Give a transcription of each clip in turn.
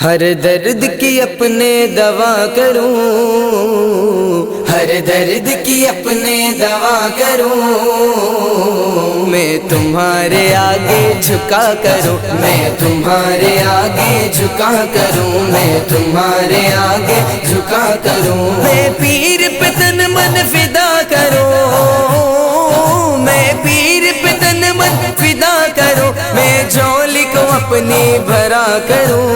ہر درد کی اپنے دوا کروں، ہر درد کی اپنے دوا کروں، میں تمہارے آگے جھکا کروں، میں تمہارے آگے جھکا کروں، میں تمہارے آگے جھکا کروں، میں پیر پہ تن من فدا کروں، میں پیر پہ تن من فدا کروں، میں جھولی کو اپنی بھرا کروں،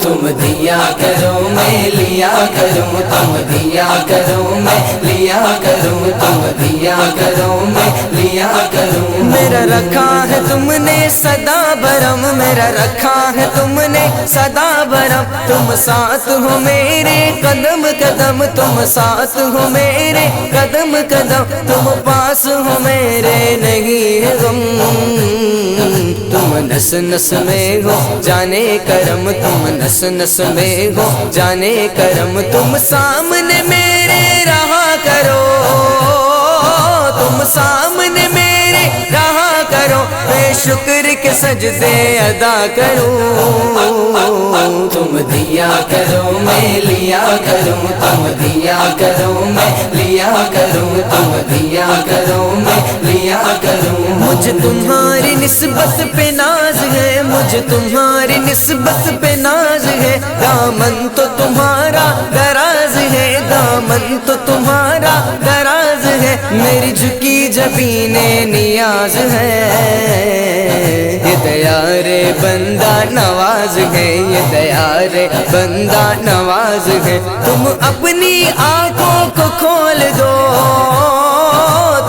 تم دیا کرو میں لیا کروں، تم دیا کرو میں لیا کروں، تم دیا کرو میں لیا کروں، میرا رکھا ہے تم نے صدا برم، میرا رکھا ہے تم نے صدا برم، تم ساتھ ہو میرے قدم قدم، تم ساتھ ہو میرے قدم قدم، تم پاس ہو میرے نہیں ہے غم، تم نس نس میں ہو جانے کرم، تم نس نس میں ہو جانے کرم، تم سامنے میرے رہا کرو، تم سامنے میرے رہا کرو، میں شکر کے سجدے ادا کروں، تم دیا کرو میں لیا کروں، تم دیا کرو میں لیا کروں، تم دیا کرو میں لیا کروں، مجھے تمہاری نسبت پہ ناز ہے، مجھے تمہاری نسبت پہ ناز ہے، دامن تو تمہارا دراز ہے، دامن تو تمہارا دراز ہے، میری جھکی جبین نیاز ہے، یہ دیار بندہ نواز ہے، یہ دیار بندہ نواز ہے، تم اپنی آنکھوں کو کھول دو،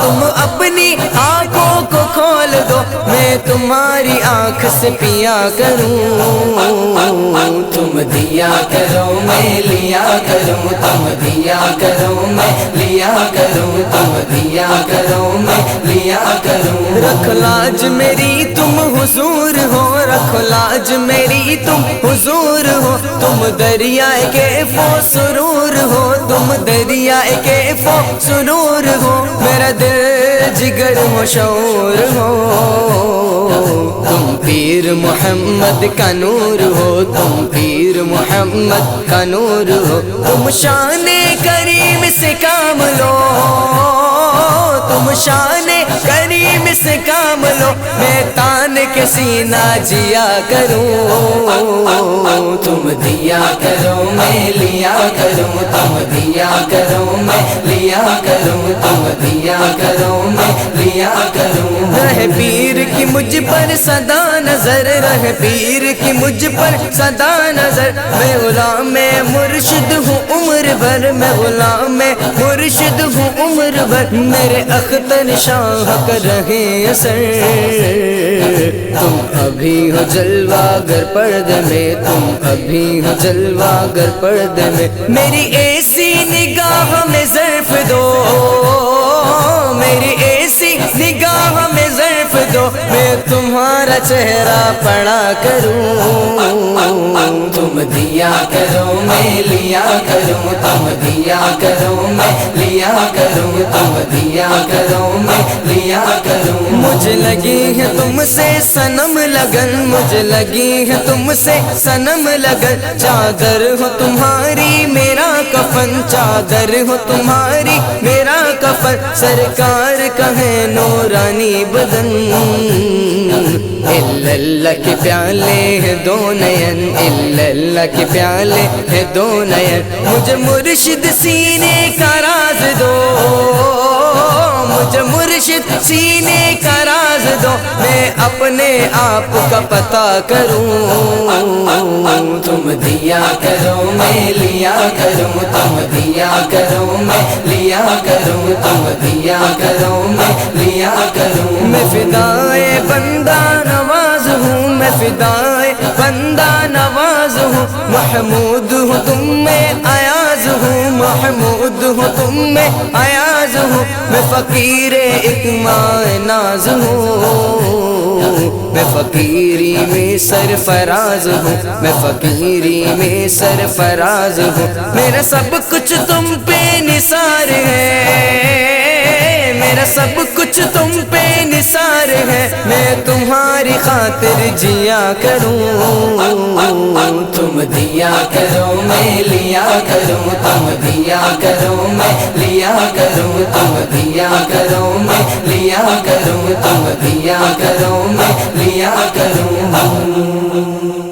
تم اپنی آنکھوں کو کھول دو، میں تمہاری آنکھ سے پیا کروں، تم دیا کرو میں لیا کروں، تم دیا کرو میں لیا کروں، تم دیا کرو میں لیا کروں، رکھ لاج میری تم حضور ہو، رکھ لاج میری تم حضور ہو، تم دریائے کیف و سرور ہو، تم دریائے کیف و سرور ہو، میرا دل جگر مشہور ہو، تم پیر محمد کا نور ہو، تم پیر محمد کا نور ہو، تم شان کریم سے کام لو، تم شان کریم سے کام لو، میں تان کے سینہ جیا کروں، تم دیا کرو میں لیا کروں، تم دیا کرو میں لیا کروں، تم دیا کرو میں لیا کروں، رہے پیر کی مجھ پر صدا نظر، رہے پیر کی مجھ پر صدا نظر، میں غلام مرشد ہوں عمر بھر، میں غلام مرشد ہوں عمر بھر، میرے اختر شاہ کر رہے اثر، تم ابھی ہو جلوہ گر پردے میں، تم ابھی ہو جلوہ گر پردے میں، میری ایسی نگاہ میں ظرف دو، میری ایسی نگاہ میں ظرف دو، میں تمہارا چہرہ پڑا کروں، تم دیا کرو میں لیا کروں، تم دیا کرو میں لیا کروں، تم دیا کرو میں لیا کروں، مجھے لگی ہے تم سے صنم لگن، مجھے لگی ہے تم سے صنم لگن، چادر ہو تمہاری میرا کفن، چادر ہو تمہاری میرا کفن، سرکار کا ہے نورانی بدن، اللہ کے پیالے ہیں دو نین، اللہ کے پیالے ہیں دو نین، مجھے مرشد سینے کا راز دو، مجھے مرشد سینے کا راز دو، میں اپنے آپ کا پتہ کروں، تم دیا کرو میں لیا کروں، تم دیا کرو میں لیا کروں، تم دیا کرو میں لیا کروں، میں فدائے بندہ نواز ہوں، میں فدائے بندہ نواز ہوں، محمود ہوں تم میں ایاز ہوں، محمود ہوں تم میں ایاز ہوں، میں فقیر ایک ماں ناز ہوں، میں فقیری میں سرفراز ہوں، میں فقیری میں سرفراز ہوں، میرا سب کچھ تم پہ نثار ہے، میرا سب کچھ تم پہ نثار ہے، میں تمہاری خاطر جیا کروں، تم دیا کرو میں لیا کروں، تم دیا کرو میں لیا کروں، تم دیا کرو میں لیا کروں، تم دیا کرو میں لیا کروں۔